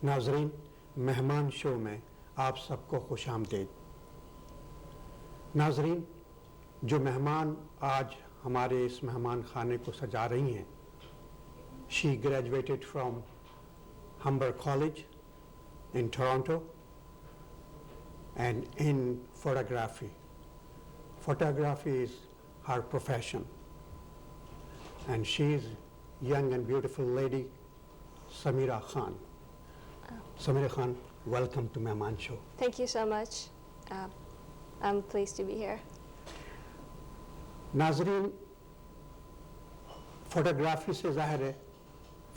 नाजरीन, मेहमान शो में आप सबको खुश आमदीद। नाजरीन, जो मेहमान आज हमारे इस मेहमान खाने को सजा रही हैं, she graduated from हम्बर college in Toronto and in photography. Photography is her profession, and she is young and beautiful lady, Sameera Khan. Sameera Khan, welcome to Mehman Show. Thank you so much. I'm pleased to be here. नाजरीन, photography से ज़ाहिर है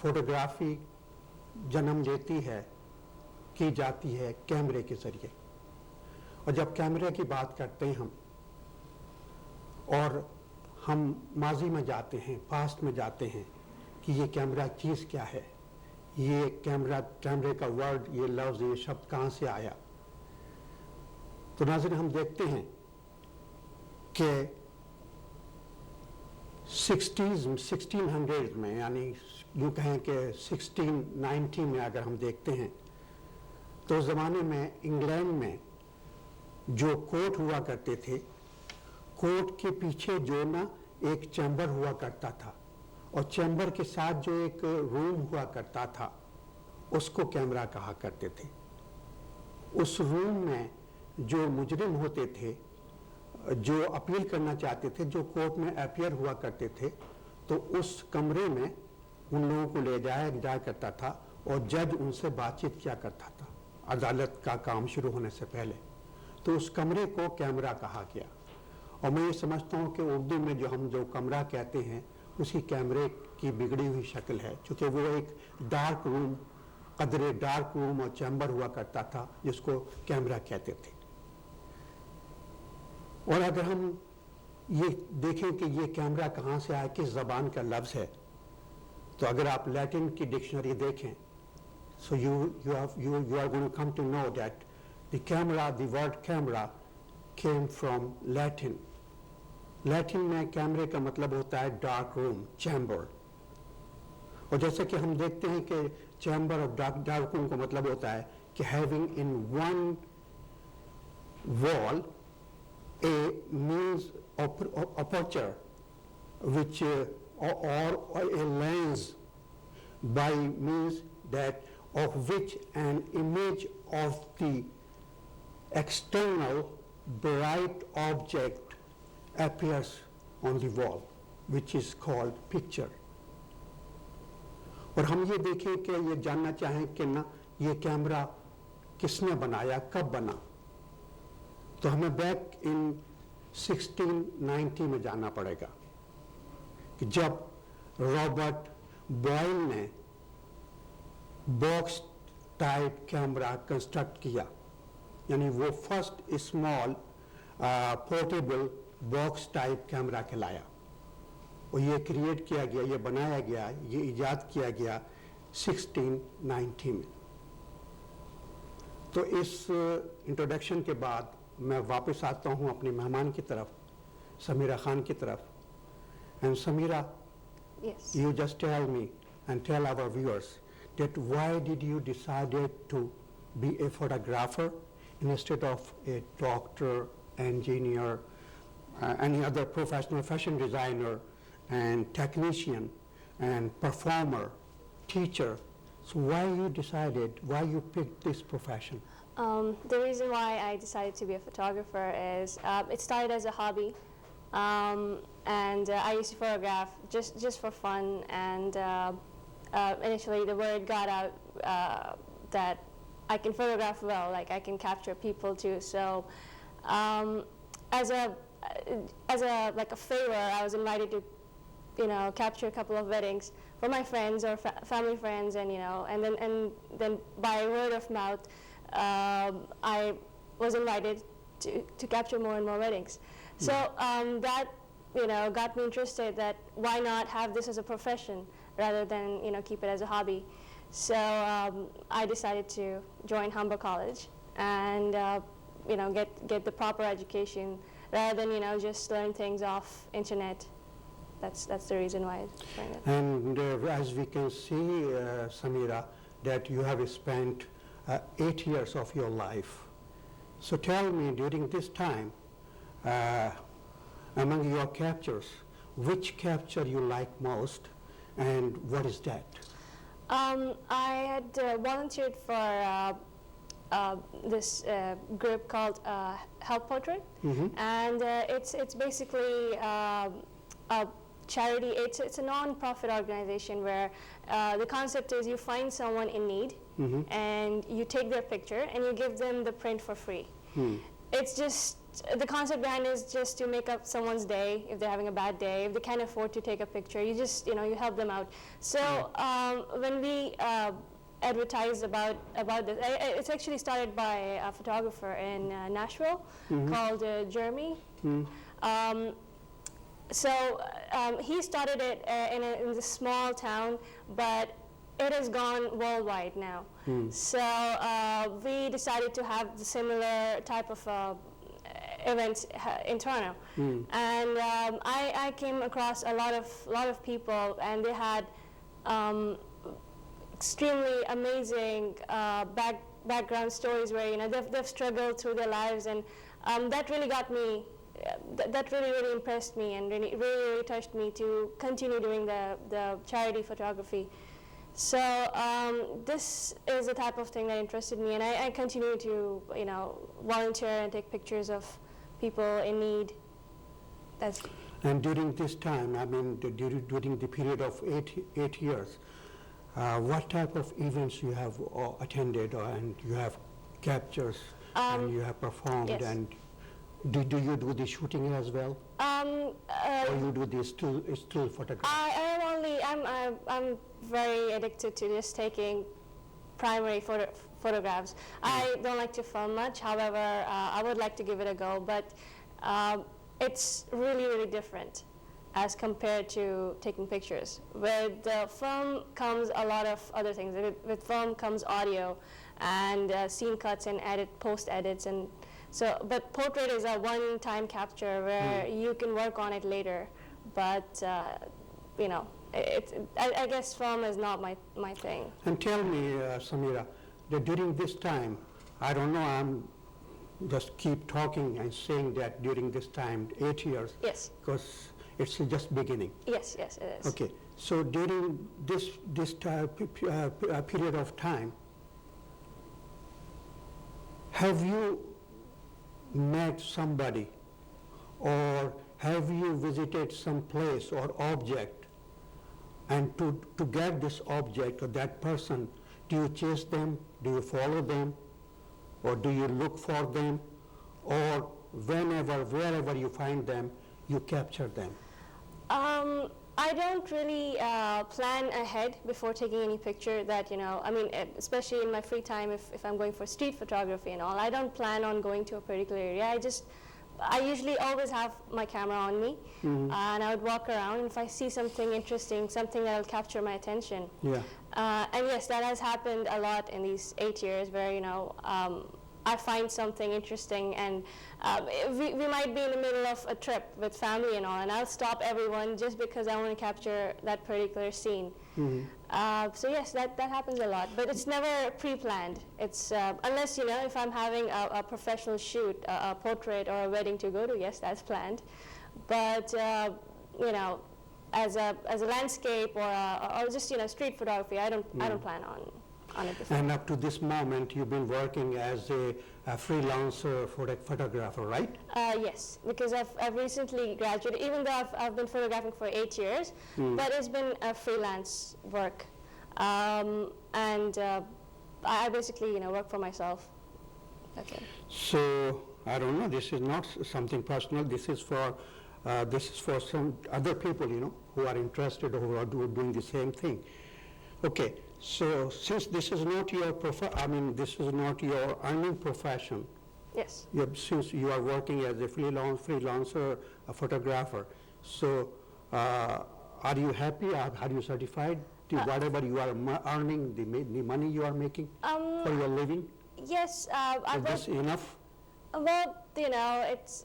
photography जन्म लेती है की जाती है कैमरे के ज़रिए, और जब कैमरे की बात करते हैं हम माजी में जाते हैं, पास्ट में जाते हैं कि ये कैमरा चीज़ क्या है, ये कैमरे का वर्ड, ये लफ्ज़, ये शब्द कहाँ से आया। तो नाज़रीन, हम देखते हैं कि 1600 में, यानी यूँ कहें कि 1690 में अगर हम देखते हैं तो उस ज़माने में इंग्लैंड में जो कोर्ट हुआ करते थे, कोर्ट के पीछे जो ना एक चैम्बर हुआ करता था, और चैम्बर के साथ जो एक रूम हुआ करता था उसको कैमरा कहा करते थे। उस रूम में जो मुजरिम होते थे, जो अपील करना चाहते थे, जो कोर्ट में अपीयर हुआ करते थे, तो उस कमरे में उन लोगों को ले जाया करता था और जज उनसे बातचीत किया करता था अदालत का काम शुरू होने से पहले। तो उस कमरे को कैमरा कहा गया, और मैं ये समझता हूँ कि उर्दू में जो कमरा कहते हैं उसी कैमरे की बिगड़ी हुई शक्ल है, क्योंकि वो एक डार्क रूम, कदरे डार्क रूम और चैम्बर हुआ करता था जिसको कैमरा कहते थे। और अगर हम ये देखें कि ये कैमरा कहाँ से आया, किस ज़बान का लफ्ज़ है, तो अगर आप लैटिन की डिक्शनरी देखें, so you are going to come to know that the word camera came from Latin. Latin में कैमरे का मतलब होता है डार्क रूम, चैम्बर। और जैसे कि हम देखते हैं कि चैम्बर और डार्क रूम का मतलब होता है कि having in one wall a means aperture which or a lens by means that of which an image of the external bright object appears on the wall, which is called picture. और हम ये देखें कि ये जानना चाहें कि ना ये कैमरा किसने बनाया, कब बना, तो हमें बैक इन 1690 में जाना पड़ेगा कि जब रॉबर्ट बॉयल ने बॉक्स टाइप कैमरा कंस्ट्रक्ट किया, यानी वो first small portable box type camera कहलाया, और ये क्रिएट किया गया, ये बनाया गया, ये इजाद किया गया 1690 में। तो इस इंट्रोडक्शन के बाद मैं वापस आता हूँ अपनी मेहमान की तरफ, समीरा खान की तरफ। And Samira, Yes. you just tell me and tell our viewers that why did you decided to be a photographer instead of a doctor, engineer, any other professional, fashion designer and technician and performer, teacher. So why you decided, why you picked this profession? The reason why I decided to be a photographer is it started as a hobby, and I used to photograph just for fun, and initially the word got out that I can photograph well, like I can capture people too. So as a like a favor, I was invited to capture a couple of weddings for my friends or family friends, and and then by word of mouth, I was invited to capture more and more weddings. So that got me interested that why not have this as a profession rather than keep it as a hobby. So I decided to join Humber College and get the proper education rather than just learn things off internet. That's the reason why I joined it. And as we can see, Sameera, that you have spent 8 years of your life. So tell me, during this time, among your captures, which capture you like most, and what is that? I had volunteered for this group called Help Portrait, and it's basically a charity. It's a non-profit organization where the concept is you find someone in need, and you take their picture and you give them the print for free. It's just, the concept behind it is just to make up someone's day if they're having a bad day, if they can't afford to take a picture, you just, you help them out. So when we advertised about this, it's actually started by a photographer in Nashville called Jeremy. He started it in this small town, but it has gone worldwide now. So we decided to have the similar type of events in Toronto, and I came across a lot of people, and they had extremely amazing background stories where they've struggled through their lives, and that really got me. That really impressed me and really touched me to continue doing the charity photography. So this is the type of thing that interested me, and I continue to volunteer and take pictures of people in need. And during this time, I mean, during the period of eight years, what type of events you have attended, and you have captures, and you have performed, yes. and do you do the shooting as well? Or you do the still photography? I'm very addicted to just taking primary photographs. I don't like to film much. However, I would like to give it a go, but it's really different as compared to taking pictures. With the film comes a lot of other things. With film comes audio and scene cuts and post edits, and so. But portrait is a one-time capture where you can work on it later. But I guess film is not my thing. And tell me, Sameera, that during this time, I don't know, I'm just keep talking and saying that during this time, 8 years. Yes. Because it's just beginning. Yes, it is. Okay, so during this period of time, have you met somebody, or have you visited some place or object, and to get this object or that person, do you chase them, do you follow them, or do you look for them, or wherever you find them, you capture them? I don't really plan ahead before taking any picture that, especially in my free time, if I'm going for street photography and all, I don't plan on going to a particular area. I usually always have my camera on me, and I would walk around, and if I see something interesting, something that will capture my attention. Yeah. And yes, that has happened a lot in these 8 years where, I find something interesting, and we might be in the middle of a trip with family and all, and I'll stop everyone just because I want to capture that particular scene. So yes, that happens a lot, but it's never pre-planned. It's unless if I'm having a professional shoot, a portrait or a wedding to go to, yes, that's planned. But as a landscape or just street photography, I don't plan on it before. And up to this moment, you've been working as a freelancer photographer, right? Yes, because I've recently graduated, even though I've been photographing for 8 years, but it's been a freelance work. And I basically, work for myself. Okay. So, I don't know, this is not something personal, this is for some other people, who are interested or who are doing the same thing. Okay, so since this is not your this is not your earning profession. Yes. Since you are working as a freelancer, a photographer, so are you happy? Are you satisfied? Whatever you are earning, the money you are making for your living? Yes. Is this enough? Well, it's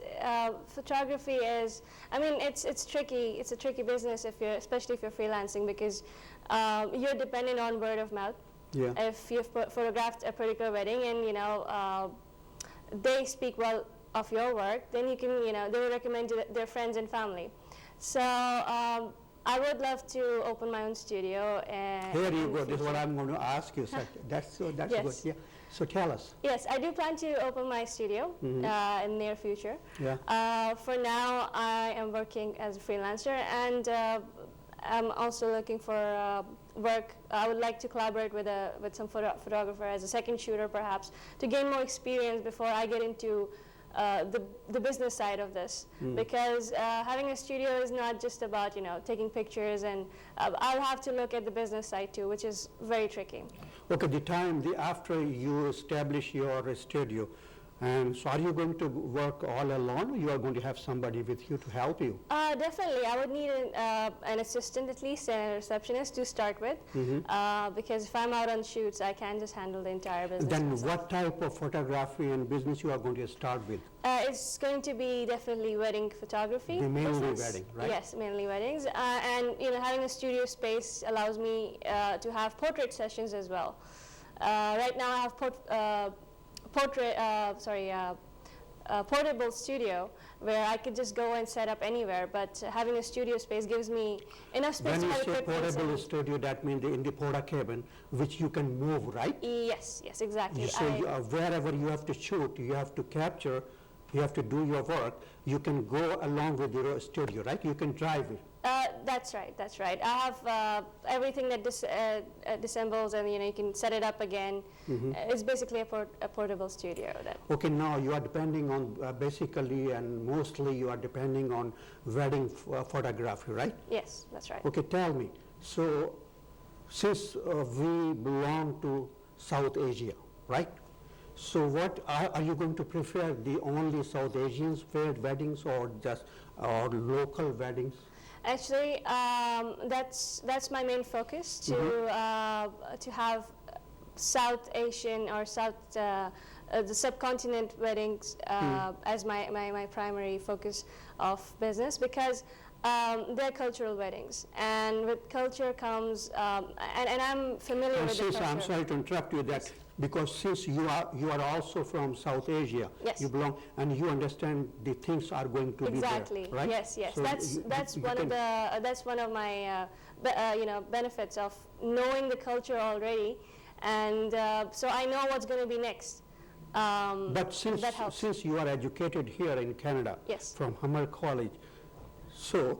photography is. It's tricky. It's a tricky business especially if you're freelancing, because you're dependent on word of mouth. Yeah. If you've photographed a particular wedding and they speak well of your work, then you can they will recommend to their friends and family. So I would love to open my own studio. Here you go. This is what I'm going to ask you. So that's Yes. good. Yeah. So tell us. Yes, I do plan to open my studio in the near future. Yeah. For now, I am working as a freelancer, and I'm also looking for work. I would like to collaborate with some photographer as a second shooter, perhaps, to gain more experience before I get into the business side of this. Because having a studio is not just about taking pictures, and I'll have to look at the business side too, which is very tricky. Okay, after you establish your studio, and so are you going to work all alone, or you are going to have somebody with you to help you? Definitely, I would need an assistant at least and a receptionist to start with, because if I'm out on shoots, I can't just handle the entire business Then myself. what type of photography and business you are going to start with? It's going to be definitely wedding photography. Mainly business. wedding, right? Yes, mainly weddings. And having a studio space allows me to have portrait sessions as well. Right now I have portable studio where I could just go and set up anywhere, but having a studio space gives me enough space When to you have say equipment. portable studio, that means in the porta cabin, which you can move, right? Yes, exactly. So wherever you have to shoot, you have to capture, you have to do your work, you can go along with your studio, right? You can drive it. That's right. I have everything that disassembles, and you can set it up again. It's basically a portable studio. Okay, now you are depending on basically and mostly you are depending on wedding photography, right? Yes, that's right. Okay, tell me. So since we belong to South Asia, right? So what are you going to prefer, the only South Asians weddings or local weddings? Actually, that's my main focus, to have South Asian or the subcontinent weddings as my primary focus of business, because they're cultural weddings, and with culture comes and I'm familiar with the culture. I'm sorry to interrupt you that. Because since you are also from South Asia, yes. You belong, and you understand the things are going to exactly. be there, right? Yes. So that's one of my benefits of knowing the culture already, and so I know what's going to be next. But since you are educated here in Canada, yes. from Humber College, so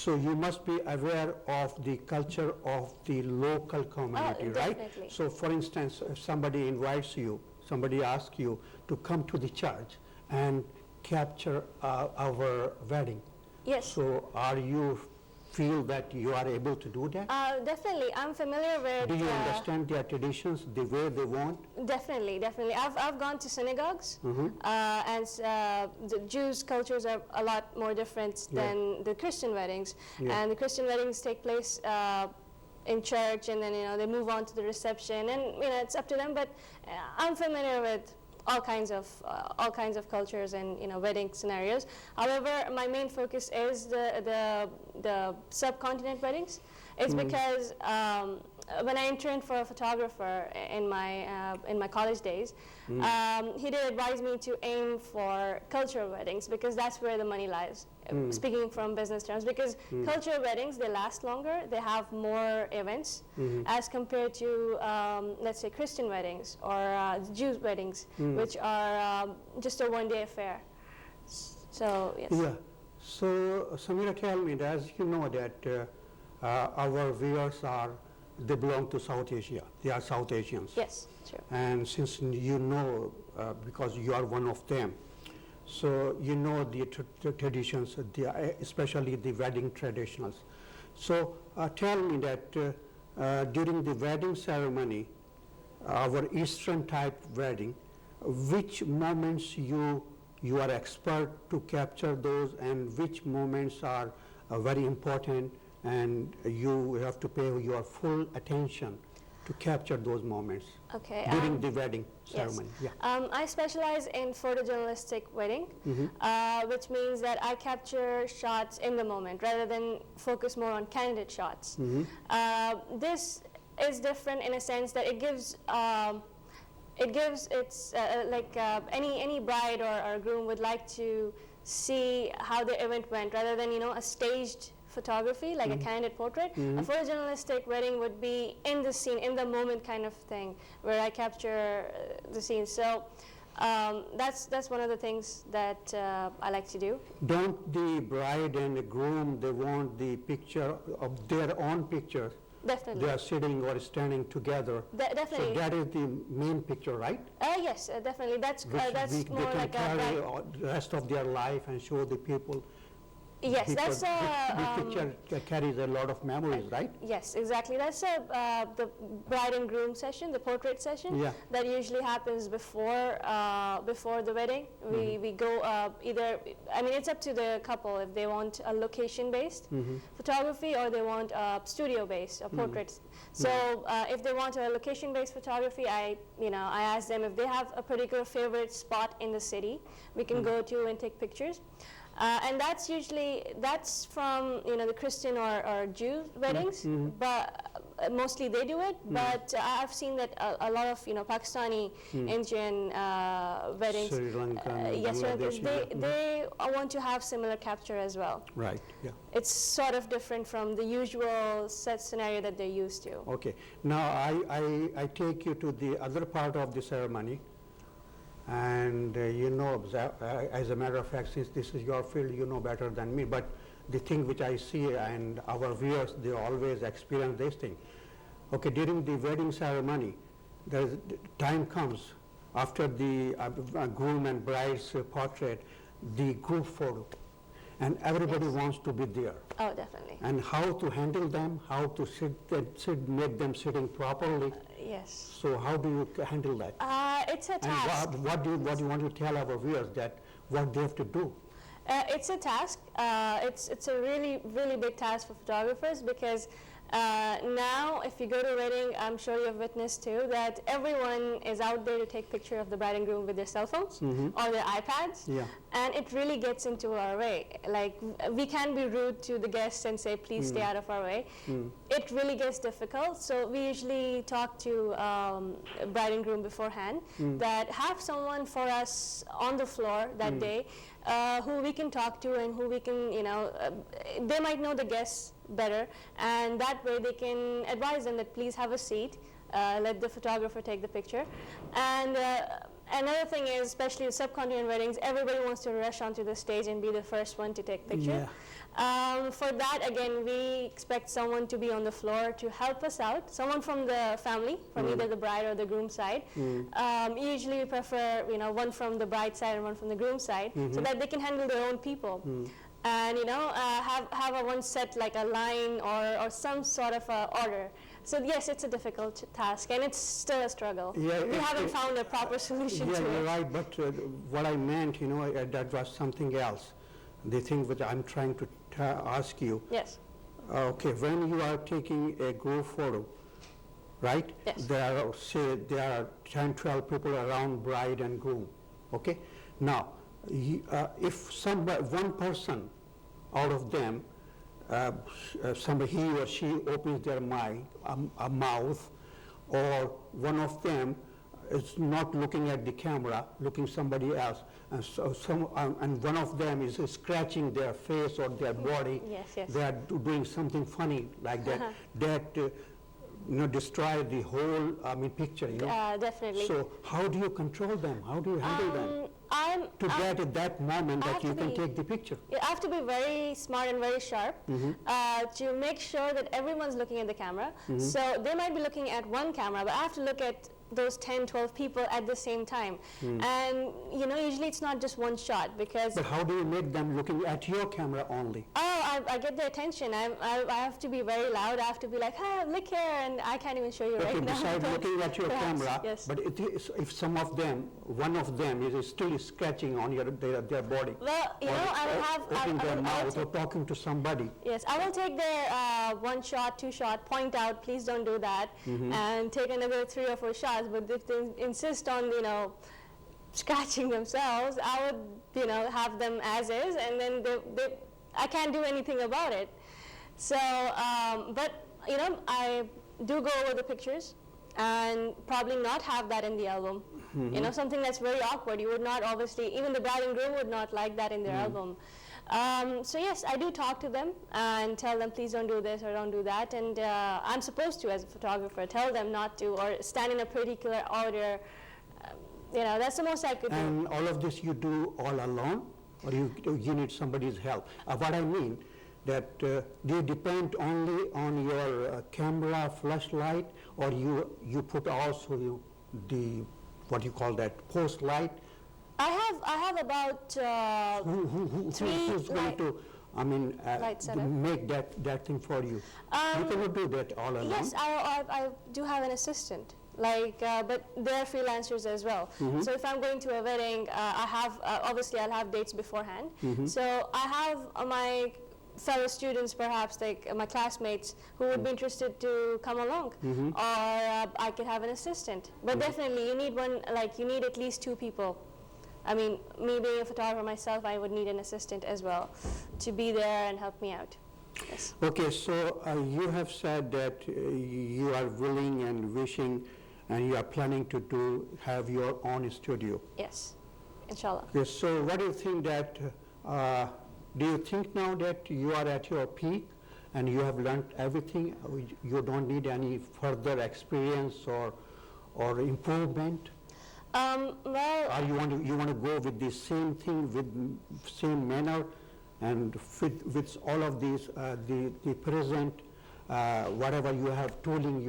you must be aware of the culture of the local community, right? Definitely. So for instance, if somebody invites you, somebody asks you to come to the church and capture our wedding. Yes. So are you feel that you are able to do that? Definitely. I'm familiar with... Do you understand their traditions the way they want? Definitely. I've gone to synagogues, and the Jews' cultures are a lot more different than the Christian weddings. And the Christian weddings take place in church, and then they move on to the reception, and it's up to them. But I'm familiar with all kinds of cultures and wedding scenarios. However, my main focus is the subcontinent weddings. It's because when I interned for a photographer in my college days, he did advise me to aim for cultural weddings, because that's where the money lies. Speaking from business terms, because cultural weddings, they last longer, they have more events as compared to let's say Christian weddings or Jews weddings, which are just a one-day affair. So yes. Yeah. So Sameera, tell me, as you know that our viewers they belong to South Asia. They are South Asians. Yes, true. And since because you are one of them, so you know the traditions, especially the wedding traditions. So tell me that during the wedding ceremony, our Eastern type wedding, which moments you are expert to capture those, and which moments are very important, and you have to pay your full attention to capture those moments during the wedding ceremony. Yes. Yeah. I specialize in photojournalistic wedding, which means that I capture shots in the moment rather than focus more on candid shots. This is different in a sense that it gives its like any bride or groom would like to see how the event went rather than a staged photography like a candid portrait. A photojournalistic wedding would be in the scene, in the moment kind of thing, where I capture the scene. So that's one of the things that I like to do. Don't the bride and the groom, they want the picture of their own picture? Definitely. They are sitting or standing together. Definitely. So that is the main picture, right? Yes, definitely. That's more they like can carry a the rest of their life and show the people. yes, Because that's the picture carries a lot of memories, right? yes, exactly. That's the bride and groom session, the portrait session. Yeah. That usually happens before the wedding. We go either. I mean, it's up to the couple if they want a location-based photography or they want a studio-based portraits. So if they want a location-based photography, I ask them if they have a particular favorite spot in the city we can go to and take pictures. And that's from the Christian or Jew weddings, but mostly they do it. But I've seen that a lot of Pakistani, Indian weddings, Sri Lankan, yes, Bangladeshi, they want to have similar capture as well. Right. Yeah. It's sort of different from the usual set scenario that they're used to. Okay. Now I take you to the other part of the ceremony. And as a matter of fact, since this is your field, you know better than me, but the thing which I see and our viewers, they always experience this thing. Okay, during the wedding ceremony, time comes after the groom and bride's portrait, the group photo, and everybody wants to be there. Oh, definitely. And how to handle them, how to make them sitting properly. Yes. So how do you handle that? It's a task. And what do you want to tell our viewers that what they have to do? It's a task. It's a really, really big task for photographers because now if you go to a wedding, I'm sure you've witnessed too, that everyone is out there to take picture of the bride and groom with their cell phones or their iPads. Yeah. And it really gets into our way. Like, we can be rude to the guests and say, please stay out of our way. It really gets difficult. So we usually talk to bride and groom beforehand that have someone for us on the floor that day who we can talk to and who we can, they might know the guests better. And that way they can advise them that please have a seat, let the photographer take the picture. And another thing is, especially with subcontinent weddings, everybody wants to rush onto the stage and be the first one to take picture. Yeah. For that, again, we expect someone to be on the floor to help us out, someone from the family, from either the bride or the groom side. Usually we prefer, one from the bride side and one from the groom side, so that they can handle their own people. And have a one set like a line or some sort of order. So yes, it's a difficult task, and it's still a struggle. Yeah, we haven't found a proper solution to it. Yeah, you're right. But what I meant, that was something else. The thing which I'm trying to ask you. Yes. Okay, when you are taking a group photo, right? Yes. There are 10, 12 people around bride and groom. Okay. Now, if one person out of them, he or she opens their mouth, or one of them is not looking at the camera, looking somebody else, and one of them is scratching their face or their body. Yes. They are doing something funny like that. That destroy the whole picture. Definitely. So how do you control them? How do you handle them? To get at that moment that you can take the picture. You have to be very smart and very sharp to make sure that everyone's looking at the camera. So they might be looking at one camera, but I have to look at those 10, 12 people at the same time. And usually it's not just one shot because... But how do you make them looking at your camera only? I get their attention. I have to be very loud. I have to be like, hey, look here, and I can't even show you right now. Besides looking at your camera, yes. But if one of them is still scratching on their body, well, opening their mouth or talking to somebody. Yes, I will take their one shot, two shot, point out, please don't do that, and take another 3 or 4 shots. But if they insist on, scratching themselves, I would, have them as is, and then I can't do anything about it. So, but, I do go over the pictures and probably not have that in the album. You know, something that's very awkward. You would not obviously, even the bride and groom would not like that in their album. So yes, I do talk to them and tell them, please don't do this or don't do that. And I'm supposed to, as a photographer, tell them not to or stand in a particular order. You know, that's the most I could do. And all of this you do all alone, or you need somebody's help? What I mean, that do you depend only on your camera, flashlight, or you put also the what you call that, post light? I have about Who's going to, I mean, make that thing for you? You cannot do that all alone. Yes, I do have an assistant. Like, but they're freelancers as well. So if I'm going to a wedding, I have obviously I'll have dates beforehand. So I have my fellow students, perhaps like my classmates, who would be interested to come along, or I could have an assistant. But definitely, you need one. Like, you need at least 2 people. I mean, me being a photographer myself, I would need an assistant as well to be there and help me out. Yes. Okay, so you have said that you are willing and wishing, and you are planning to have your own studio. Yes, inshallah. Yes. So, what do you think that? Do you think now that you are at your peak and you have learned everything? You don't need any further experience or improvement? Well, or you want to go with the same thing, with same manner, and with all of these the present whatever you have tooling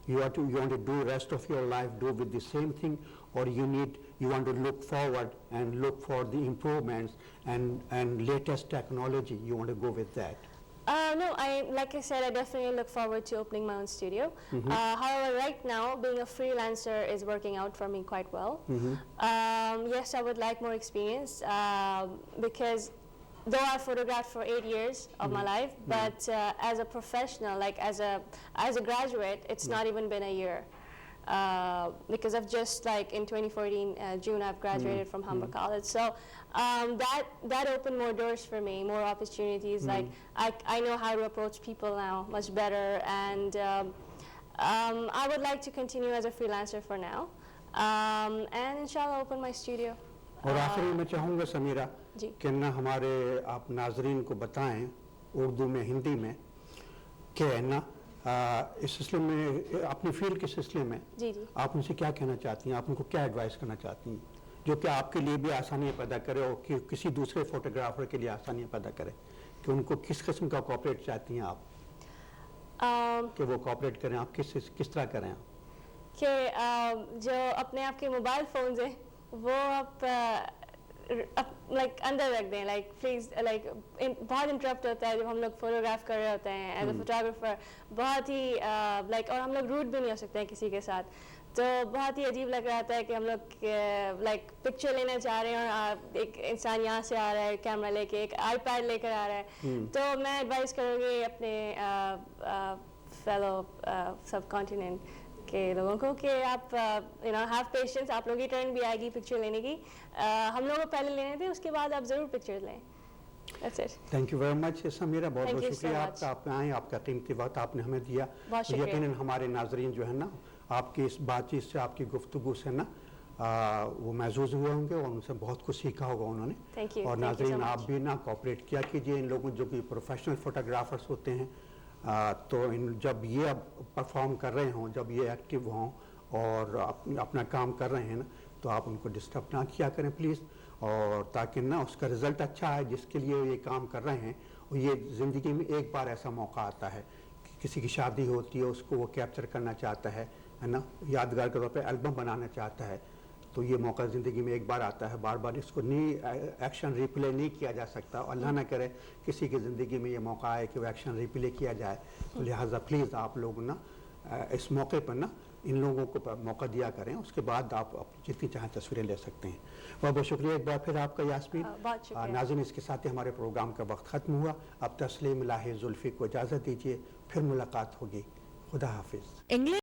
you want to do rest of your life, do with the same thing, or you want to look forward and look for the improvements and latest technology? You want to go with that? No, like I said, I definitely look forward to opening my own studio. However, right now, being a freelancer is working out for me quite well. Yes, I would like more experience because though I photographed for 8 years of my life, but as a professional, like as a graduate, it's not even been a year. Because I've just, like in 2014 June, I've graduated from Humber College. So that opened more doors for me, more opportunities. Like I know how to approach people now much better, and I would like to continue as a freelancer for now, and inshallah open my studio. और आखिरी में चाहूँगा समीरा कि ना हमारे आप नाजरीन को बताएं उर्दू में, हिंदी में, कि ना इस सिलसिले में अपनी फील्ड के सिलसिले में आप उनसे क्या कहना चाहती हैं, आप उनको क्या एडवाइस करना चाहती हैं जो कि आपके लिए भी आसानियाँ पैदा करे और कि किसी दूसरे फोटोग्राफर के लिए आसानियाँ पैदा करे, कि उनको किस किस्म का कोऑपरेट चाहती हैं आप, कि वो कोऑपरेट करें, आप किस तरह करें आप? कि जो अपने आपके मोबाइल फोन्स हैं वो आप लाइक अंदर रख दें, लाइक प्लीज, लाइक बहुत इंटरप्ट होता है जब हम लोग फोटोग्राफ कर रहे होते हैं एज अ फोटोग्राफर, बहुत ही लाइक और हम लोग रूड भी नहीं हो सकते हैं किसी के साथ, तो बहुत ही अजीब लग रहा था कि हम लोग लाइक पिक्चर लेने जा रहे हैं और एक इंसान यहाँ से आ रहा है कैमरा लेके, एक आईपैड लेकर आ रहा है। तो मैं एडवाइस करूँगी अपने फेलो सब कॉन्टिनेंट के लोगों को कि आप यू नो हैव पेशेंस, आप लोगों की टर्न भी आएगी पिक्चर लेने की, हम लोगों को पहले लेने थे, उसके बाद आप ज़रूर पिक्चर लें। That's it. Thank you very much Samira, बहुत बहुत शुक्रिया आपका, आप आए, आपका कीमती वक्त आपने हमें दिया। यकीनन हमारे नाजरीन जो है ना आपकी इस बातचीत से, आपकी गुफ्तगू से ना वो महसूस हुए होंगे और उनसे बहुत कुछ सीखा होगा उन्होंने। और नाजरीन आप भी ना कोऑपरेट किया कीजिए इन लोगों जो कि प्रोफेशनल फोटोग्राफर्स होते हैं, तो जब ये अब परफॉर्म कर रहे हों, जब ये एक्टिव हों और अपना काम कर रहे हैं ना, तो आप उनको डिस्टर्ब ना किया करें प्लीज़, और ताकि ना उसका रिज़ल्ट अच्छा है जिसके लिए ये काम कर रहे हैं। और ये ज़िंदगी में एक बार ऐसा मौका आता है कि किसी की शादी होती है, उसको वो कैप्चर करना चाहता है ना, यादगार के तौर पर एल्बम बनाना चाहता है, तो ये मौका ज़िंदगी में एक बार आता है, बार बार इसको नहीं एक्शन रिप्ले नहीं किया जा सकता। अल्लाह ना करे किसी की ज़िंदगी में ये मौका आए कि वो एक्शन रिप्ले किया जाए, तो लिहाजा प्लीज़ आप लोग ना इस मौके पर ना इन लोगों को मौका दिया करें, उसके बाद आप जितनी चाहें तस्वीरें ले सकते हैं। बहुत बहुत शुक्रिया एक बार फिर आपका यास्मीन। नाज़रीन, इसके साथ ही हमारे प्रोग्राम का वक्त ख़त्म हुआ। अब तस्लीम इलाही जुल्फ़ी को इजाज़त दीजिए, फिर मुलाकात होगी। खुदा हाफिज़।